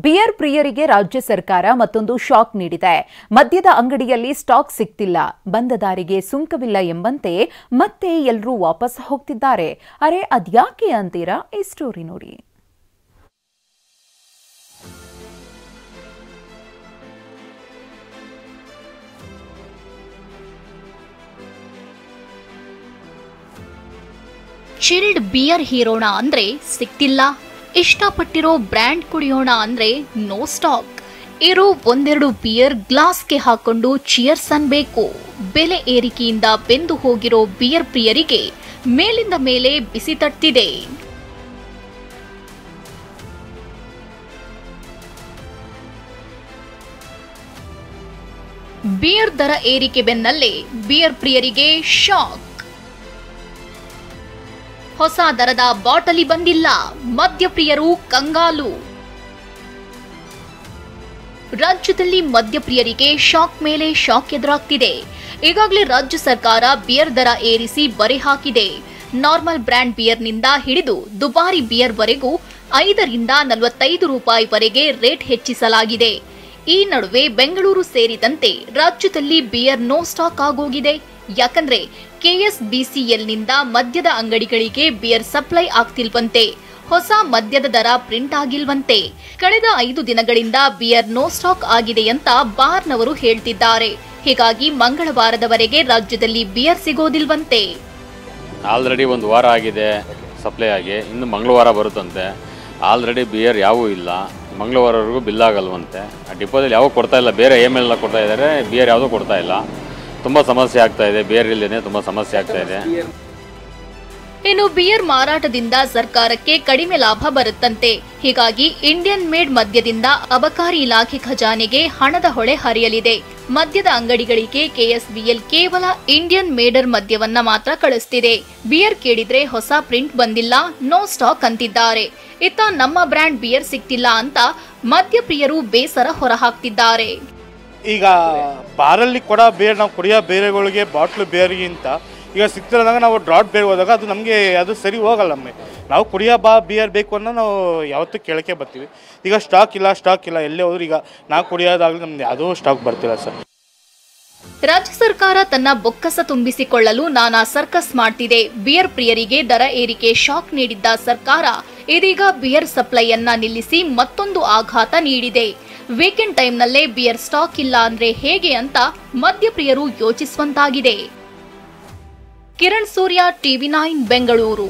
Beer ಪ್ರಿಯರಿಗೆ ರಾಜ್ಯ ಸರ್ಕಾರ ಮತ್ತೊಂದು ಶಾಕ್ ನೀಡಿದೆ. ಮದ್ಯದ ಅಂಗಡಿಯಲ್ಲಿ ಸ್ಟಾಕ್ ಸಿಗ್ತಿಲ್ಲ, ಬಂದ ದಾರಿಗೆ ಸುಂಕವಿಲ್ಲ ಎಂಬಂತೆ ಮತ್ತೆ ಎಲ್ಲರೂ ವಾಪಸ್ ಹೋಗ್ತಿದ್ದಾರೆ. ಅರೆ ಅದ್ಯಾಕೆ ಅಂತೀರಾ? ಈ ಸ್ಟೋರಿ ನೋಡಿ. ಚಿಲ್ಡ್ ಬಿಯರ್ ಹೀರೋಣ ಅಂದ್ರೆ ಸಿಕ್ತಿಲ್ಲ, ಇಷ್ಟಪಟ್ಟಿರೋ ಬ್ರ್ಯಾಂಡ್ ಕುಡಿಯೋಣ ಅಂದ್ರೆ ನೋ ಸ್ಟಾಕ್. ಇರೋ ಒಂದೆರಡು ಬಿಯರ್ ಗ್ಲಾಸ್ಗೆ ಹಾಕೊಂಡು ಚಿಯರ್ಸ್ ಅನ್ಬೇಕು. ಬೆಲೆ ಏರಿಕೆಯಿಂದ ಬೆಂದು ಹೋಗಿರೋ ಬಿಯರ್ ಪ್ರಿಯರಿಗೆ ಮೇಲಿಂದ ಮೇಲೆ ಬಿಸಿ ತಟ್ಟಿದೆ. ಬಿಯರ್ ದರ ಏರಿಕೆ ಬೆನ್ನಲ್ಲೇ ಬಿಯರ್ ಪ್ರಿಯರಿಗೆ ಶಾಕ್. ಹೊಸ ದರದ ಬಾಟಲಿ ಬಂದಿಲ್ಲ, ಮದ್ಯಪ್ರಿಯರು ಕಂಗಾಲು. ರಾಜ್ಯದಲ್ಲಿ ಮದ್ಯಪ್ರಿಯರಿಗೆ ಶಾಕ್ ಮೇಲೆ ಶಾಕ್ ಎದುರಾಗ್ತಿದೆ. ಈಗಾಗಲೇ ರಾಜ್ಯ ಸರ್ಕಾರ ಬಿಯರ್ ದರ ಏರಿಸಿ ಬರೆ ಹಾಕಿದೆ. ನಾರ್ಮಲ್ ಬ್ರ್ಯಾಂಡ್ ಬಿಯರ್ನಿಂದ ಹಿಡಿದು ದುಬಾರಿ ಬಿಯರ್ ವರೆಗೂ 5 ರಿಂದ 45 ರೂಪಾಯಿವರೆಗೆ ರೇಟ್ ಹೆಚ್ಚಿಸಲಾಗಿದೆ. ಈ ನಡುವೆ ಬೆಂಗಳೂರು ಸೇರಿದಂತೆ ರಾಜ್ಯದಲ್ಲಿ ಬಿಯರ್ ನೋ ಸ್ಟಾಕ್ ಆಗೋಗಿದೆ. ಯಾಕಂದ್ರೆ ಕೆಎಸ್ಬಿಸಿಎಲ್ನಿಂದ ಮದ್ಯದ ಅಂಗಡಿಗಳಿಗೆ ಬಿಯರ್ ಸಪ್ಲೈ ಆಗ್ತಿಲ್ವಂತೆ. ಹೊಸ ಮದ್ಯದ ದರ ಪ್ರಿಂಟ್ ಆಗಿಲ್ವಂತೆ. ಕಳೆದ 5 ದಿನಗಳಿಂದ ಬಿಯರ್ ನೋ ಸ್ಟಾಕ್ ಆಗಿದೆ ಅಂತ ಬಾರ್ನವರು ಹೇಳ್ತಿದ್ದಾರೆ. ಹೀಗಾಗಿ ಮಂಗಳವಾರದವರೆಗೆ ರಾಜ್ಯದಲ್ಲಿ ಬಿಯರ್ ಸಿಗೋದಿಲ್ವಂತೆ. ಆಲ್ರೆಡಿ 1 ವಾರ ಆಗಿದೆ ಸಪ್ಲೈ ಆಗಿ, ಇನ್ನು ಮಂಗಳವಾರ ಬರುತ್ತಂತೆ. ಆಲ್ರೆಡಿ ಬಿಯರ್ ಯಾವೂ ಇಲ್ಲ, ಮಂಗಳವಾರವರೆಗೂ ಬಿಲ್ ಆಗಲ್ವಂತೆ. ಆ ಡಿಪೋದಲ್ಲಿ ಯಾವಾಗ ಕೊಡ್ತಾ ಇಲ್ಲ, ಬೇರೆ ಎಲ್ಲ ಕೊಡ್ತಾ ಇದ್ದಾರೆ, ಬಿಯರ್ ಯಾವುದೂ ಕೊಡ್ತಾ ಇಲ್ಲ. ತುಂಬ ಸಮಸ್ಯೆ ಆಗ್ತಾ ಇದೆ, ಬಿಯರ್ ಇಲ್ಲದೇ ತುಂಬ ಸಮಸ್ಯೆ ಆಗ್ತಾ ಇದೆ. ಇನ್ನು ಬಿಯರ್ ಮಾರಾಟದಿಂದ ಸರ್ಕಾರಕ್ಕೆ ಕಡಿಮೆ ಲಾಭ ಬರುತ್ತಂತೆ. ಹೀಗಾಗಿ ಇಂಡಿಯನ್ ಮೇಡ್ ಮದ್ಯದಿಂದ ಅಬಕಾರಿ ಇಲಾಖೆ ಖಜಾನೆಗೆ ಹಣದ ಹೊಳೆ ಹರಿಯಲಿದೆ. ಮದ್ಯದ ಅಂಗಡಿಗಳಿಗೆ ಕೆಎಸ್ಬಿಎಲ್ ಕೇವಲ ಇಂಡಿಯನ್ ಮೇಡರ್ ಮದ್ಯವನ್ನ ಮಾತ್ರ ಕಳಿಸ್ತಿದೆ. ಬಿಯರ್ ಕೇಳಿದ್ರೆ ಹೊಸ ಪ್ರಿಂಟ್ ಬಂದಿಲ್ಲ, ನೋ ಸ್ಟಾಕ್ ಅಂತಿದ್ದಾರೆ. ಇತ್ತ ನಮ್ಮ ಬ್ರ್ಯಾಂಡ್ ಬಿಯರ್ ಸಿಗ್ತಿಲ್ಲ ಅಂತ ಮದ್ಯಪ್ರಿಯರು ಬೇಸರ ಹೊರಹಾಕ್ತಿದ್ದಾರೆ. ಈಗ ಬಾರಲ್ಲಿ ಕೊಡೋ ಬೇರೆ ನಾವು ಕುಡಿಯೋ ಬೇರೆಗಳಿಗೆ ಬಾಟ್ಲು ಬೇರೆಗಿಂತ ಈಗ ಸಿಗ್ತಿರೋದಾಗ ನಾವು ಡ್ರಾಟ್ ಬೇರೆ ಹೋದಾಗ ಅದು ನಮಗೆ ಅದು ಸರಿ ಹೋಗಲ್ಲ. ನಾವು ಕುಡಿಯೋ ಬಿಯರ್ ಬೇಕು ಅನ್ನೋ ನಾವು ಯಾವತ್ತೂ ಕೇಳಕ್ಕೆ ಬರ್ತೀವಿ. ಈಗ ಸ್ಟಾಕ್ ಇಲ್ಲ ಎಲ್ಲೇ ಹೋದ್ರು ಈಗ ನಾವು ಕುಡಿಯೋದಾಗಲಿ ನಮ್ದು ಯಾವುದೋ ಸ್ಟಾಕ್ ಬರ್ತಿಲ್ಲ ಸರ್. ರಾಜ್ಯ ಸರ್ಕಾರ ತನ್ನ ಬೊಕ್ಕಸ ತುಂಬಿಸಿಕೊಳ್ಳಲು ನಾನಾ ಸರ್ಕಸ್ ಮಾಡ್ತಿದೆ. ಬಿಯರ್ ಪ್ರಿಯರಿಗೆ ದರ ಏರಿಕೆ ಶಾಕ್ ನೀಡಿದ್ದ ಸರ್ಕಾರ ಇದೀಗ ಬಿಯರ್ ಸಪ್ಲೈಯನ್ನ ನಿಲ್ಲಿಸಿ ಮತ್ತೊಂದು ಆಘಾತ ನೀಡಿದೆ. ವೀಕೆಂಡ್ ಟೈಮ್ನಲ್ಲೇ ಬಿಯರ್ ಸ್ಟಾಕ್ ಇಲ್ಲ ಅಂದ್ರೆ ಹೇಗೆ ಅಂತ ಮದ್ಯಪ್ರಿಯರು ಯೋಚಿಸುವಂತಾಗಿದೆ. ಕಿರಣ್ ಸೂರ್ಯ, ಟಿವಿ9 ಬೆಂಗಳೂರು.